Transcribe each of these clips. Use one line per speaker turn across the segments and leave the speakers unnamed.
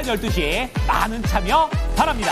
12시 많은 참여 바랍니다.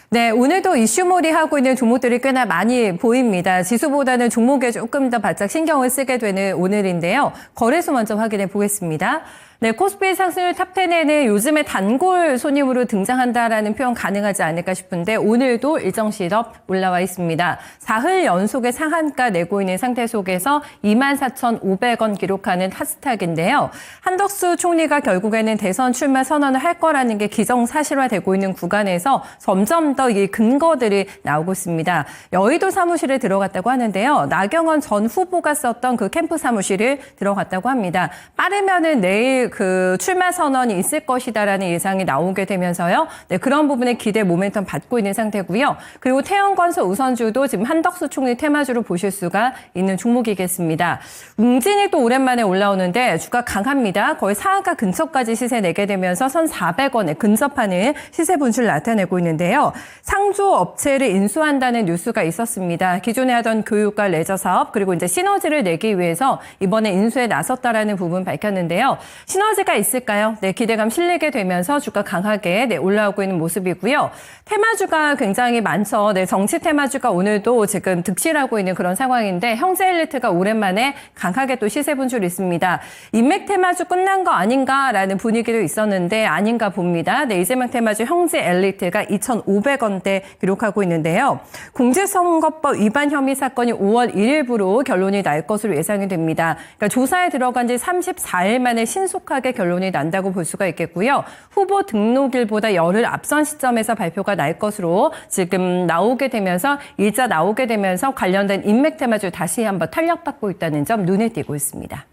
네, 오늘도 이슈몰이 하고 있는 종목들이 꽤나 많이 보입니다. 지수보다는 종목에 조금 더 바짝 신경을 쓰게 되는 오늘인데요. 거래소 먼저 확인해 보겠습니다. 네, 코스피 상승률 탑10에는 요즘에 단골 손님으로 등장한다라는 표현 가능하지 않을까 싶은데 오늘도 일정 시럽 올라와 있습니다. 4흘 연속의 상한가 내고 있는 상태 속에서 24,500원 기록하는 타스닥인데요. 한덕수 총리가 결국에는 대선 출마 선언을 할 거라는 게 기정사실화되고 있는 구간에서 점점 더 이 근거들이 나오고 있습니다. 여의도 사무실에 들어갔다고 하는데요. 나경원 전 후보가 썼던 그 캠프 사무실을 들어갔다고 합니다. 빠르면은 내일 그 출마 선언이 있을 것이다라는 예상이 나오게 되면서요. 네, 그런 부분에 기대 모멘텀 받고 있는 상태고요. 그리고 태영건설 우선주도 지금 한덕수 총리 테마주로 보실 수가 있는 종목이겠습니다. 웅진이 또 오랜만에 올라오는데 주가 강합니다. 거의 상한가 근처까지 시세 내게 되면서 1,400원에 근접하는 시세 분출 나타내고 있는데요. 상조 업체를 인수한다는 뉴스가 있었습니다. 기존에 하던 교육과 레저 사업 그리고 이제 시너지를 내기 위해서 이번에 인수에 나섰다라는 부분 밝혔는데요. 시너지가 있을까요? 네, 기대감 실리게 되면서 주가 강하게 올라오고 있는 모습이고요. 테마주가 굉장히 많죠. 네, 정치 테마주가 오늘도 지금 득실하고 있는 그런 상황인데 형제엘리트가 오랜만에 강하게 또 시세 분출이 있습니다. 인맥 테마주 끝난 거 아닌가라는 분위기도 있었는데 아닌가 봅니다. 네, 이재명 테마주 형제엘리트가 2,500원대 기록하고 있는데요. 공직선거법 위반 혐의 사건이 5월 1일부로 결론이 날 것으로 예상이 됩니다. 그러니까 조사에 들어간 지 34일 만에 신속하게 결론이 난다고 볼 수가 있겠고요. 후보 등록일보다 열흘 앞선 시점에서 발표가 날 것으로 지금 나오게 되면서 일자 나오게 되면서 관련된 인맥 테마주 다시 한번 탄력받고 있다는 점 눈에 띄고 있습니다.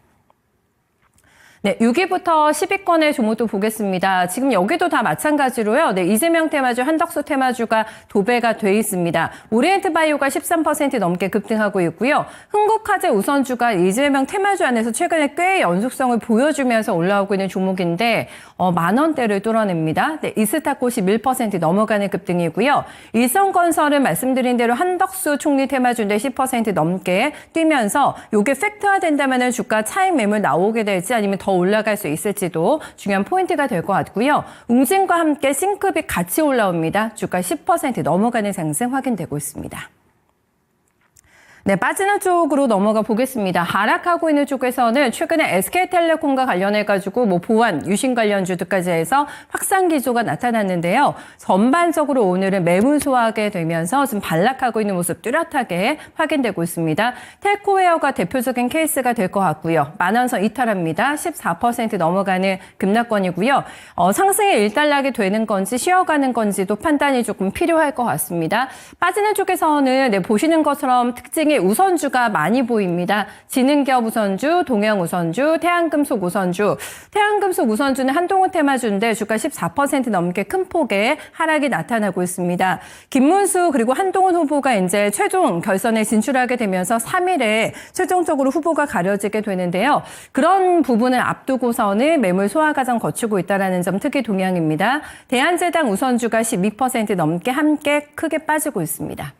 네, 6위부터 10위권의 종목도 보겠습니다. 지금 여기도 다 마찬가지로요. 네, 이재명 테마주, 한덕수 테마주가 도배가 돼 있습니다. 오리엔트 바이오가 13% 넘게 급등하고 있고요. 흥국화재 우선주가 이재명 테마주 안에서 최근에 꽤 연속성을 보여주면서 올라오고 있는 종목인데 10,000원대를 뚫어냅니다. 네, 이스타코시 1% 넘어가는 급등이고요. 일성건설은 말씀드린 대로 한덕수 총리 테마주인데 10% 넘게 뛰면서 이게 팩트화된다면 주가 차익 매물 나오게 될지 아니면 더 올라갈 수 있을지도 중요한 포인트가 될 것 같고요. 웅진과 함께 싱크빅 같이 올라옵니다. 주가 10% 넘어가는 상승 확인되고 있습니다. 네, 빠지는 쪽으로 넘어가 보겠습니다. 하락하고 있는 쪽에서는 최근에 SK텔레콤과 관련해가지고 보안, 유심 관련주들까지 해서 확산 기조가 나타났는데요. 전반적으로 오늘은 매물 소화하게 되면서 지금 반락하고 있는 모습 뚜렷하게 확인되고 있습니다. 텔코웨어가 대표적인 케이스가 될 것 같고요. 만원선 이탈합니다. 14% 넘어가는 급락권이고요. 상승에 일단락이 되는 건지 쉬어가는 건지도 판단이 조금 필요할 것 같습니다. 빠지는 쪽에서는 네, 보시는 것처럼 특징이 우선주가 많이 보입니다. 지능기업 우선주, 동영 우선주, 태양금속 우선주. 태양금속 우선주는 한동훈 테마주인데 주가 14% 넘게 큰 폭의 하락이 나타나고 있습니다. 김문수 그리고 한동훈 후보가 이제 최종 결선에 진출하게 되면서 3일에 최종적으로 후보가 가려지게 되는데요. 그런 부분을 앞두고서는 매물 소화 과정 거치고 있다는 점 특히 동향입니다. 대한제당 우선주가 12% 넘게 함께 크게 빠지고 있습니다.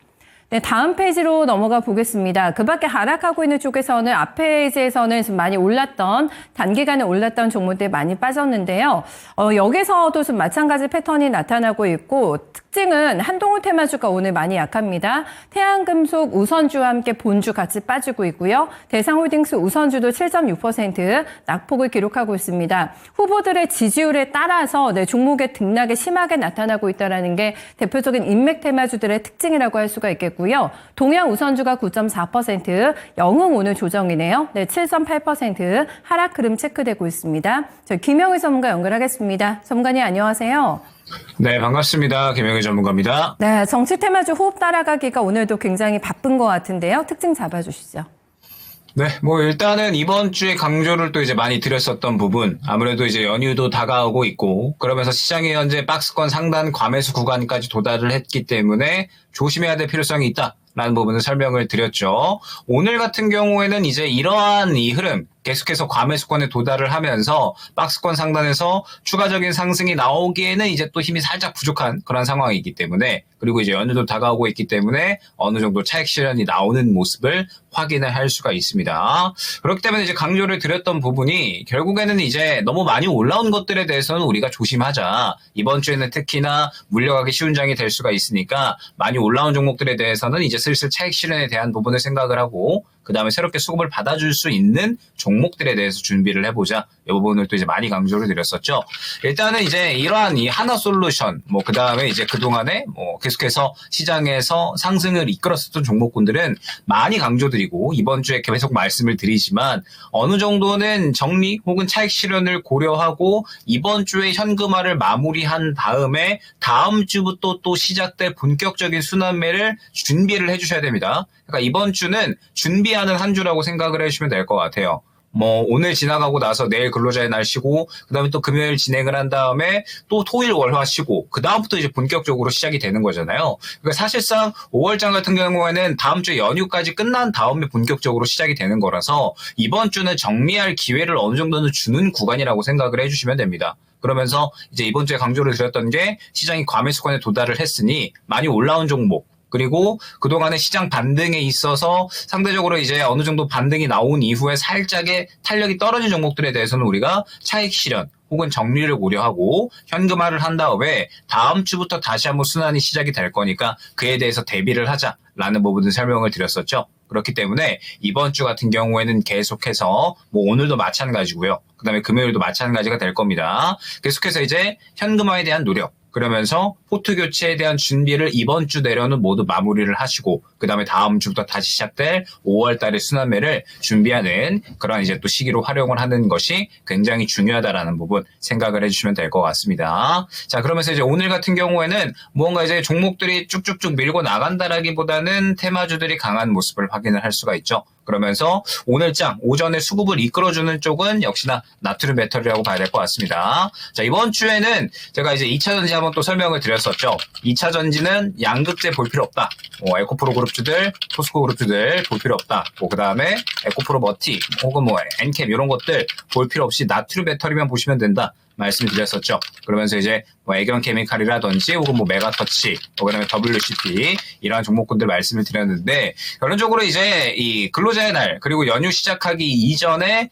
네, 다음 페이지로 넘어가 보겠습니다. 그 밖에 하락하고 있는 쪽에서는 앞 페이지에서는 좀 많이 올랐던, 단기간에 올랐던 종목들이 많이 빠졌는데요. 여기서도 좀 마찬가지 패턴이 나타나고 있고, 특징은 한동훈 테마주가 오늘 많이 약합니다. 태양금속 우선주와 함께 본주 같이 빠지고 있고요. 대상홀딩스 우선주도 7.6% 낙폭을 기록하고 있습니다. 후보들의 지지율에 따라서 네, 종목의 등락이 심하게 나타나고 있다는 게 대표적인 인맥 테마주들의 특징이라고 할 수가 있겠고요. 동양 우선주가 9.4%, 영흥 오늘 조정이네요. 네, 7.8% 하락 흐름 체크되고 있습니다. 저희 김영희 전문가 연결하겠습니다. 전문가님 안녕하세요.
네, 반갑습니다. 김영희 전문가입니다.
네, 정치 테마주 호흡 따라가기가 오늘도 굉장히 바쁜 것 같은데요. 특징 잡아주시죠.
네, 일단은 이번 주에 강조를 또 이제 많이 드렸었던 부분, 아무래도 이제 연휴도 다가오고 있고, 그러면서 시장이 현재 박스권 상단 과매수 구간까지 도달을 했기 때문에 조심해야 될 필요성이 있다라는 부분을 설명을 드렸죠. 오늘 같은 경우에는 이제 이러한 이 흐름, 계속해서 과매수권에 도달을 하면서 박스권 상단에서 추가적인 상승이 나오기에는 이제 또 힘이 살짝 부족한 그런 상황이기 때문에, 그리고 이제 연휴도 다가오고 있기 때문에 어느 정도 차익 실현이 나오는 모습을 확인을 할 수가 있습니다. 그렇기 때문에 이제 강조를 드렸던 부분이 결국에는 이제 너무 많이 올라온 것들에 대해서는 우리가 조심하자. 이번 주에는 특히나 물려가기 쉬운 장이 될 수가 있으니까 많이 올라온 종목들에 대해서는 이제 슬슬 차익 실현에 대한 부분을 생각을 하고, 그 다음에 새롭게 수급을 받아줄 수 있는 종목들에 대해서 준비를 해보자. 이 부분을 또 이제 많이 강조를 드렸었죠. 일단은 이제 이러한 이 하나솔루션, 그 다음에 이제 그동안에 계속해서 시장에서 상승을 이끌었었던 종목군들은 많이 강조드리고, 이번 주에 계속 말씀을 드리지만, 어느 정도는 정리 혹은 차익 실현을 고려하고, 이번 주에 현금화를 마무리한 다음에 다음 주부터 또 시작될 본격적인 순환매를 준비를 해주셔야 됩니다. 그러니까 이번 주는 준비하는 한 주라고 생각을 해주시면 될 것 같아요. 오늘 지나가고 나서 내일 근로자의 날 쉬고, 그 다음에 또 금요일 진행을 한 다음에 또 토일 월화 쉬고, 그 다음부터 이제 본격적으로 시작이 되는 거잖아요. 그러니까 사실상 5월장 같은 경우에는 다음 주 연휴까지 끝난 다음에 본격적으로 시작이 되는 거라서 이번 주는 정리할 기회를 어느 정도는 주는 구간이라고 생각을 해주시면 됩니다. 그러면서 이제 이번 주에 강조를 드렸던 게, 시장이 과매수권에 도달을 했으니 많이 올라온 종목, 그리고 그동안의 시장 반등에 있어서 상대적으로 이제 어느 정도 반등이 나온 이후에 살짝의 탄력이 떨어진 종목들에 대해서는 우리가 차익 실현 혹은 정리를 고려하고 현금화를 한 다음에 다음 주부터 다시 한번 순환이 시작이 될 거니까 그에 대해서 대비를 하자라는 부분을 설명을 드렸었죠. 그렇기 때문에 이번 주 같은 경우에는 계속해서 오늘도 마찬가지고요. 그 다음에 금요일도 마찬가지가 될 겁니다. 계속해서 이제 현금화에 대한 노력, 그러면서 포트 교체에 대한 준비를 이번 주 내로는 모두 마무리를 하시고, 그 다음에 다음 주부터 다시 시작될 5월 달의 순환매를 준비하는 그런 이제 또 시기로 활용을 하는 것이 굉장히 중요하다라는 부분 생각을 해주시면 될 것 같습니다. 자, 그러면서 이제 오늘 같은 경우에는 무언가 이제 종목들이 쭉쭉쭉 밀고 나간다라기보다는 테마주들이 강한 모습을 확인을 할 수가 있죠. 그러면서 오늘장 오전에 수급을 이끌어주는 쪽은 역시나 나트륨 배터리라고 봐야 될 것 같습니다. 자, 이번 주에는 제가 이제 2차 전지 한번 또 설명을 드렸었죠. 2차 전지는 양극재 볼 필요 없다. 에코프로 그룹주들, 토스코 그룹주들 볼 필요 없다. 그 다음에 에코프로 머티 혹은 엔캡 이런 것들 볼 필요 없이 나트륨 배터리만 보시면 된다 말씀드렸었죠. 그러면서 이제 애경 케미칼이라든지 혹은 메가터치, 그다음에 WCP 이러한 종목군들 말씀을 드렸는데, 결론적으로 이제 이 근로자의 날 그리고 연휴 시작하기 이전에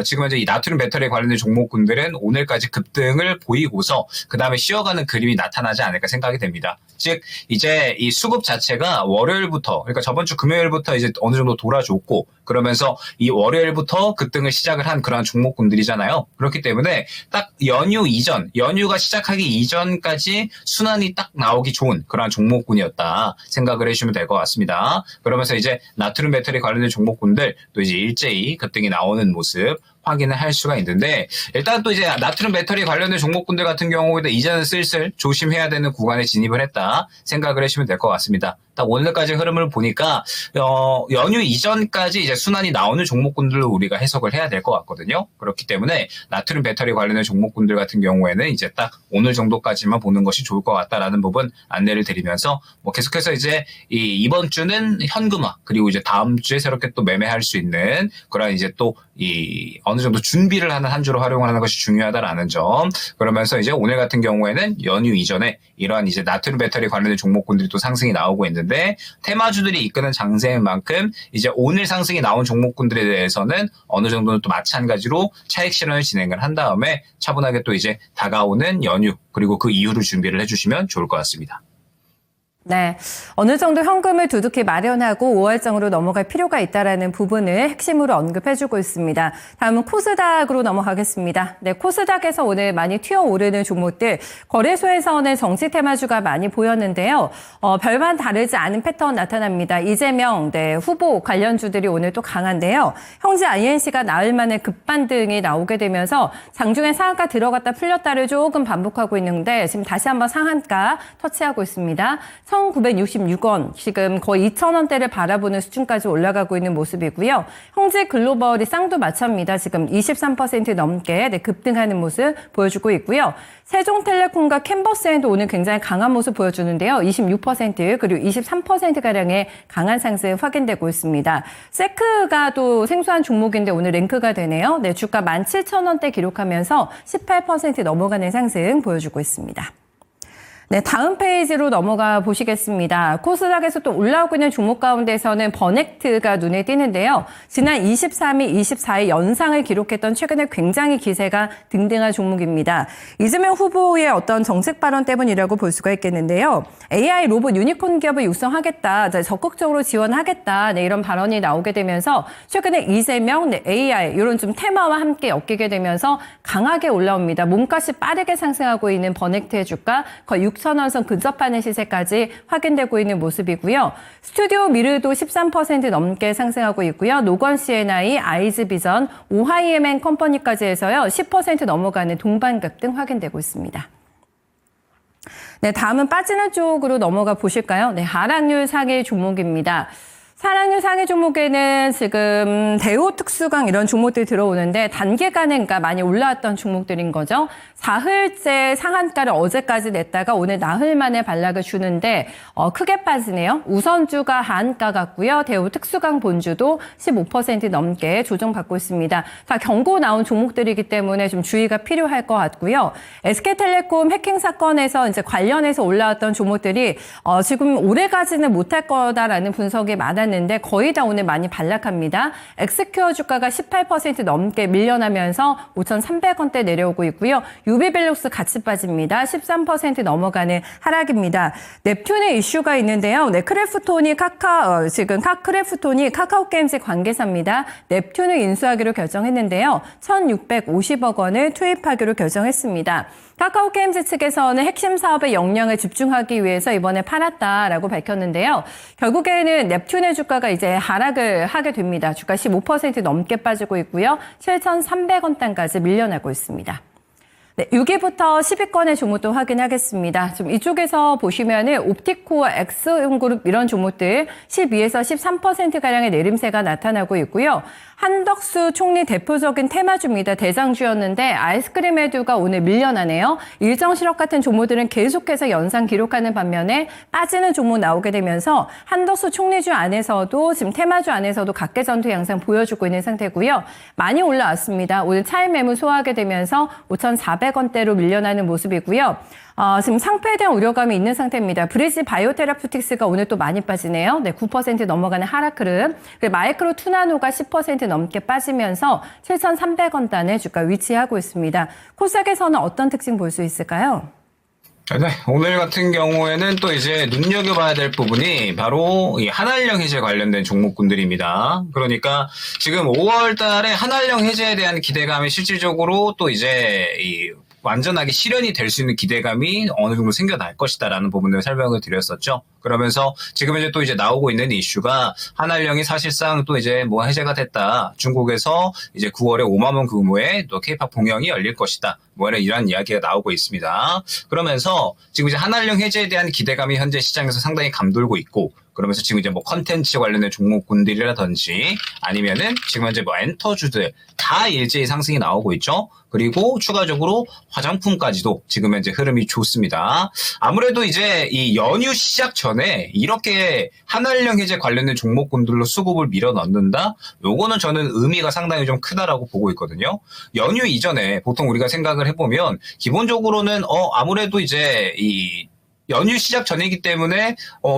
지금 현재 이 나트륨 배터리에 관련된 종목군들은 오늘까지 급등을 보이고서 그 다음에 쉬어가는 그림이 나타나지 않을까 생각이 됩니다. 즉 이제 이 수급 자체가 월요일부터, 그러니까 저번 주 금요일부터 이제 어느 정도 돌아줬고, 그러면서 이 월요일부터 급등을 시작을 한 그런 종목군들이잖아요. 그렇기 때문에 딱 연휴 이전, 연휴가 시작하기 이전까지 순환이 딱 나오기 좋은 그런 종목군이었다 생각을 해주시면 될 것 같습니다. 그러면서 이제 나트륨 배터리 관련된 종목군들 또 이제 일제히 급등이 나오는 모습 확인을 할 수가 있는데, 일단 또 이제 나트륨 배터리 관련된 종목군들 같은 경우에도 이제는 슬슬 조심해야 되는 구간에 진입을 했다 생각을 하시면 될 것 같습니다. 딱 오늘까지 흐름을 보니까 연휴 이전까지 이제 순환이 나오는 종목군들로 우리가 해석을 해야 될 것 같거든요. 그렇기 때문에 나트륨 배터리 관련된 종목군들 같은 경우에는 이제 딱 오늘 정도까지만 보는 것이 좋을 것 같다라는 부분 안내를 드리면서, 계속해서 이제 이번 주는 현금화, 그리고 이제 다음 주에 새롭게 또 매매할 수 있는 그런 이제 또 어느 정도 준비를 하는 한 주로 활용하는 것이 중요하다라는 점. 그러면서 이제 오늘 같은 경우에는 연휴 이전에 이러한 이제 나트륨 배터리 관련된 종목군들이 또 상승이 나오고 있는데, 테마주들이 이끄는 장세인 만큼 이제 오늘 상승이 나온 종목군들에 대해서는 어느 정도는 또 마찬가지로 차익 실현을 진행을 한 다음에 차분하게 또 이제 다가오는 연휴 그리고 그 이후를 준비를 해주시면 좋을 것 같습니다.
네, 어느 정도 현금을 두둑히 마련하고 5월장으로 넘어갈 필요가 있다는 부분을 핵심으로 언급해주고 있습니다. 다음은 코스닥으로 넘어가겠습니다. 네, 코스닥에서 오늘 많이 튀어오르는 종목들, 거래소에서는 정치 테마주가 많이 보였는데요. 별반 다르지 않은 패턴 나타납니다. 이재명 후보 관련주들이 오늘 또 강한데요. 형제 INC가 나흘 만에 급반등이 나오게 되면서 장중에 상한가 들어갔다 풀렸다를 조금 반복하고 있는데, 지금 다시 한번 상한가 터치하고 있습니다. 1,966원, 지금 거의 2,000원대를 바라보는 수준까지 올라가고 있는 모습이고요. 형제 글로벌이 쌍두마차입니다. 지금 23% 넘게 급등하는 모습 보여주고 있고요. 세종텔레콤과 캔버스엔도 오늘 굉장히 강한 모습 보여주는데요. 26% 그리고 23%가량의 강한 상승 확인되고 있습니다. 세크가 또 생소한 종목인데 오늘 랭크가 되네요. 네, 주가 17,000원대 기록하면서 18% 넘어가는 상승 보여주고 있습니다. 네, 다음 페이지로 넘어가 보시겠습니다. 코스닥에서 또 올라오고 있는 종목 가운데서는 버넥트가 눈에 띄는데요. 지난 23일, 24일 연상을 기록했던 최근에 굉장히 기세가 등등한 종목입니다. 이재명 후보의 어떤 정책 발언 때문이라고 볼 수가 있겠는데요. AI 로봇 유니콘 기업을 육성하겠다, 적극적으로 지원하겠다, 네, 이런 발언이 나오게 되면서 최근에 이재명, AI 이런 좀 테마와 함께 엮이게 되면서 강하게 올라옵니다. 몸값이 빠르게 상승하고 있는 버넥트의 주가 거의 6,000원 선 근접하는 시세까지 확인되고 있는 모습이고요. 스튜디오 미르도 13% 넘게 상승하고 있고요. 노건 C&I, 아이즈비전, 오하이엠앤 컴퍼니까지 해서요. 10% 넘어가는 동반 급등 확인되고 있습니다. 네, 다음은 빠지는 쪽으로 넘어가 보실까요? 네, 하락률 상위 종목입니다. 하락률 상위 종목에는 지금 대우특수강 이런 종목들이 들어오는데 단기간에 많이 올라왔던 종목들인 거죠. 사흘째 상한가를 어제까지 냈다가 오늘 나흘 만에 반락을 주는데 크게 빠지네요. 우선주가 한가 같고요. 대우특수강 본주도 15% 넘게 조정받고 있습니다. 다 경고 나온 종목들이기 때문에 좀 주의가 필요할 것 같고요. SK텔레콤 해킹 사건에서 이제 관련해서 올라왔던 종목들이 지금 올해까지는 못할 거다라는 분석이 많았는데 거의 다 오늘 많이 반락합니다. 엑스큐어 주가가 18% 넘게 밀려나면서 5,300원대 내려오고 있고요. 유비벨룩스 같이 빠집니다. 13% 넘어가는 하락입니다. 넵튠의 이슈가 있는데요. 네, 지금 크래프톤이 카카오게임즈 관계사입니다. 넵튠을 인수하기로 결정했는데요. 1,650억 원을 투입하기로 결정했습니다. 카카오게임즈 측에서는 핵심 사업의 역량을 집중하기 위해서 이번에 팔았다라고 밝혔는데요. 결국에는 넵튠의 주가가 이제 하락을 하게 됩니다. 주가 15% 넘게 빠지고 있고요. 7,300원 단까지 밀려나고 있습니다. 네, 6위부터 10위권의 종목도 확인하겠습니다. 좀 이쪽에서 보시면은 옵티코어, 엑스그룹 이런 종목들 12에서 13%가량의 내림세가 나타나고 있고요. 한덕수 총리 대표적인 테마주입니다. 대장주였는데 아이스크림 메두가 오늘 밀려나네요. 일정실업 같은 종목들은 계속해서 연상 기록하는 반면에 빠지는 종목 나오게 되면서 한덕수 총리주 안에서도 지금 테마주 안에서도 각계전투 양상 보여주고 있는 상태고요. 많이 올라왔습니다. 오늘 차익 매물 소화하게 되면서 5,400원대로 밀려나는 모습이고요. 지금 상패에 대한 우려감이 있는 상태입니다. 브리지 바이오테라퓨틱스가 오늘 또 많이 빠지네요. 네, 9% 넘어가는 하락 흐름. 마이크로 투나노가 10% 넘게 빠지면서 7,300원 단에 주가 위치하고 있습니다. 코스닥에서는 어떤 특징 볼 수 있을까요?
네, 오늘 같은 경우에는 또 이제 눈여겨봐야 될 부분이 바로 이 한알령 해제 관련된 종목군들입니다. 그러니까 지금 5월 달에 한알령 해제에 대한 기대감이 실질적으로 또 이제 완전하게 실현이 될 수 있는 기대감이 어느 정도 생겨날 것이다라는 부분을 설명을 드렸었죠. 그러면서 지금 이제 또 이제 나오고 있는 이슈가 한알령이 사실상 또 이제 뭐 해제가 됐다. 중국에서 이제 9월에 5만 원 규모의 또 K-팝 공연이 열릴 것이다. 뭐 이런 이야기가 나오고 있습니다. 그러면서 지금 이제 한알령 해제에 대한 기대감이 현재 시장에서 상당히 감돌고 있고, 그러면서 지금 이제 뭐 컨텐츠 관련된 종목군들이라든지 아니면은 지금 현재 뭐 엔터주들 다 일제히 상승이 나오고 있죠. 그리고 추가적으로 화장품까지도 지금 현재 흐름이 좋습니다. 아무래도 이제 이 연휴 시작 전에 이렇게 한알령 해제 관련된 종목군들로 수급을 밀어 넣는다? 요거는 저는 의미가 상당히 좀 크다라고 보고 있거든요. 연휴 이전에 보통 우리가 생각을 해보면 기본적으로는 아무래도 이제 이 연휴 시작 전이기 때문에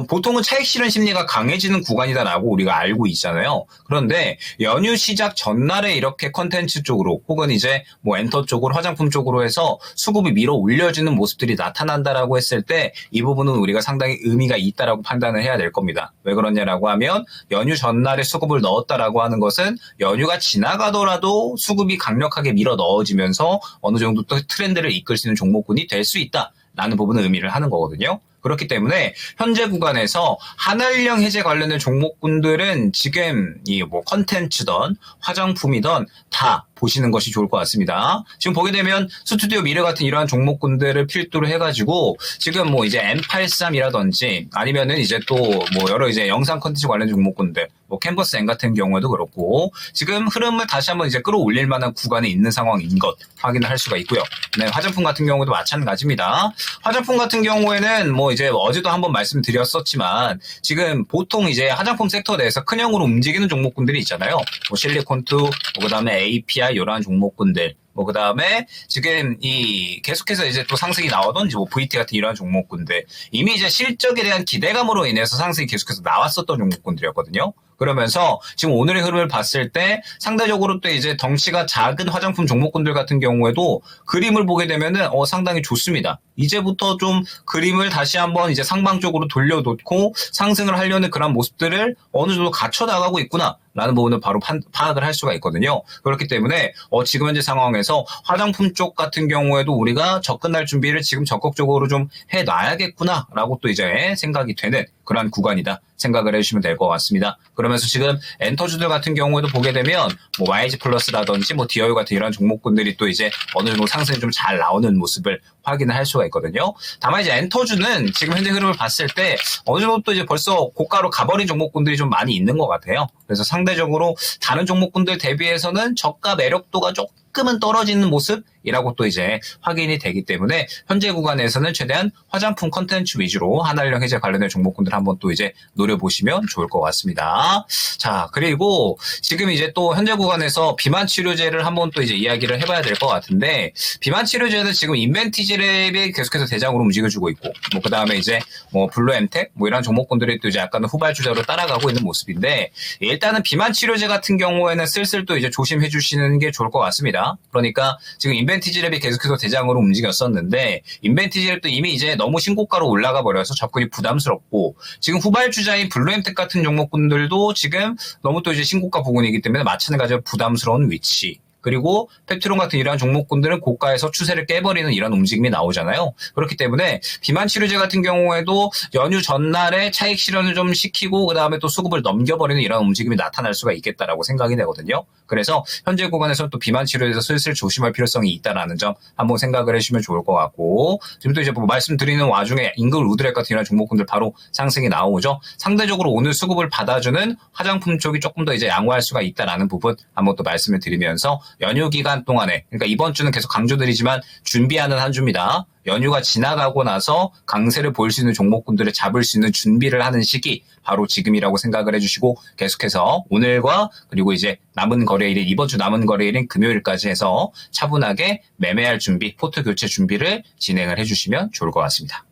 보통은 차익 실현 심리가 강해지는 구간이다라고 우리가 알고 있잖아요. 그런데 연휴 시작 전날에 이렇게 컨텐츠 쪽으로 혹은 이제 뭐 엔터 쪽으로 화장품 쪽으로 해서 수급이 밀어 올려지는 모습들이 나타난다라고 했을 때 이 부분은 우리가 상당히 의미가 있다라고 판단을 해야 될 겁니다. 왜 그러냐라고 하면 연휴 전날에 수급을 넣었다라고 하는 것은 연휴가 지나가더라도 수급이 강력하게 밀어 넣어지면서 어느 정도 또 트렌드를 이끌 수 있는 종목군이 될 수 있다. 라는 부분은 의미를 하는 거거든요. 그렇기 때문에 현재 구간에서 한알령 해제 관련된 종목군들은 지금 이 뭐 컨텐츠든 화장품이든 다 보시는 것이 좋을 것 같습니다. 지금 보게 되면 스튜디오 미래 같은 이러한 종목군들을 필두로 해가지고 지금 뭐 이제 M83이라든지 아니면은 이제 또 뭐 여러 이제 영상 컨텐츠 관련 종목군들 뭐 캔버스 N 같은 경우에도 그렇고 지금 흐름을 다시 한번 이제 끌어올릴 만한 구간에 있는 상황인 것 확인을 할 수가 있고요. 네, 화장품 같은 경우도 마찬가지입니다. 화장품 같은 경우에는 뭐 이제 어제도 한번 말씀드렸었지만 지금 보통 이제 화장품 섹터 내에서 큰형으로 움직이는 종목군들이 있잖아요. 뭐 실리콘투, 뭐 그다음에 API 이러한 종목군들. 뭐 그다음에 지금 이 계속해서 이제 또 상승이 나오던 이제 뭐 VT 같은 이러한 종목군들 이미 이제 실적에 대한 기대감으로 인해서 상승이 계속해서 나왔었던 종목군들이었거든요. 그러면서 지금 오늘의 흐름을 봤을 때 상대적으로 또 이제 덩치가 작은 화장품 종목군들 같은 경우에도 그림을 보게 되면은 상당히 좋습니다. 이제부터 좀 그림을 다시 한번 이제 상방 쪽으로 돌려놓고 상승을 하려는 그런 모습들을 어느 정도 갖춰 나가고 있구나라는 부분을 바로 파악을 할 수가 있거든요. 그렇기 때문에 지금 현재 상황에서 화장품 쪽 같은 경우에도 우리가 접근할 준비를 지금 적극적으로 좀 해놔야겠구나라고 또 이제 생각이 되는 그러한 구간이다 생각을 해주시면 될 것 같습니다. 그러면서 지금 엔터주들 같은 경우에도 보게 되면 뭐 YG 플러스라든지 뭐 디어유 같은 이런 종목군들이 또 이제 어느 정도 상승이 좀 잘 나오는 모습을 확인을 할 수가 있거든요. 다만 이제 엔터주는 지금 현재 흐름을 봤을 때 어느 정도 또 이제 벌써 고가로 가버린 종목군들이 좀 많이 있는 것 같아요. 그래서 상대적으로 다른 종목군들 대비해서는 저가 매력도가 조금은 떨어지는 모습이라고 또 이제 확인이 되기 때문에 현재 구간에서는 최대한 화장품 컨텐츠 위주로 한알령 해제 관련된 종목군들 한번 또 이제 노려보시면 좋을 것 같습니다. 자, 그리고 지금 이제 또 현재 구간에서 비만 치료제를 한번 또 이제 이야기를 해봐야 될 것 같은데 비만 치료제는 지금 인벤티지랩이 계속해서 대장으로 움직여주고 있고 뭐 그 다음에 이제 뭐 블루엠텍 뭐 이런 종목군들이 또 이제 약간 후발주자로 따라가고 있는 모습인데 일단은 비만 치료제 같은 경우에는 슬슬 또 이제 조심해 주시는 게 좋을 것 같습니다. 그러니까 지금 인벤티지랩이 계속해서 대장으로 움직였었는데 인벤티지랩도 이미 이제 너무 신고가로 올라가 버려서 접근이 부담스럽고 지금 후발주자인 블루엠텍 같은 종목군들도 지금 너무 또 이제 신고가 부근이기 때문에 마찬가지로 부담스러운 위치. 그리고 펩트론 같은 이러한 종목군들은 고가에서 추세를 깨버리는 이런 움직임이 나오잖아요. 그렇기 때문에 비만 치료제 같은 경우에도 연휴 전날에 차익 실현을 좀 시키고 그다음에 또 수급을 넘겨버리는 이런 움직임이 나타날 수가 있겠다라고 생각이 되거든요. 그래서 현재 구간에서는 또 비만 치료에서 슬슬 조심할 필요성이 있다라는 점 한번 생각을 해주시면 좋을 것 같고 지금 또 이제 뭐 말씀드리는 와중에 잉글 우드렉 같은 이런 종목군들 바로 상승이 나오죠. 상대적으로 오늘 수급을 받아주는 화장품 쪽이 조금 더 이제 양호할 수가 있다라는 부분 한번 또 말씀을 드리면서 연휴 기간 동안에 그러니까 이번 주는 계속 강조드리지만 준비하는 한 주입니다. 연휴가 지나가고 나서 강세를 볼 수 있는 종목군들을 잡을 수 있는 준비를 하는 시기 바로 지금이라고 생각을 해주시고 계속해서 오늘과 그리고 이제 남은 거래일인 이번 주 남은 거래일인 금요일까지 해서 차분하게 매매할 준비, 포트 교체 준비를 진행을 해주시면 좋을 것 같습니다.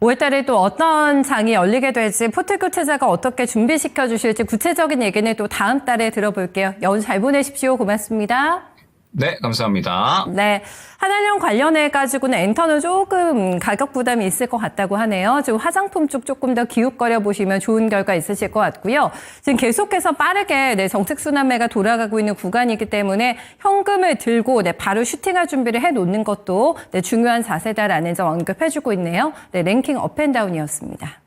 5월달에 또 어떤 장이 열리게 될지 포트 교체자가 어떻게 준비시켜 주실지 구체적인 얘기는 또 다음 달에 들어볼게요. 연휴 잘 보내십시오. 고맙습니다.
네, 감사합니다.
네, 한알령 관련해가지고는 엔터는 조금 가격 부담이 있을 것 같다고 하네요. 지금 화장품 쪽 조금 더 기웃거려 보시면 좋은 결과 있으실 것 같고요. 지금 계속해서 빠르게 정책순환매가 돌아가고 있는 구간이기 때문에 현금을 들고 바로 슈팅할 준비를 해놓는 것도 중요한 자세다라는 점 언급해주고 있네요. 네, 랭킹 업앤다운이었습니다.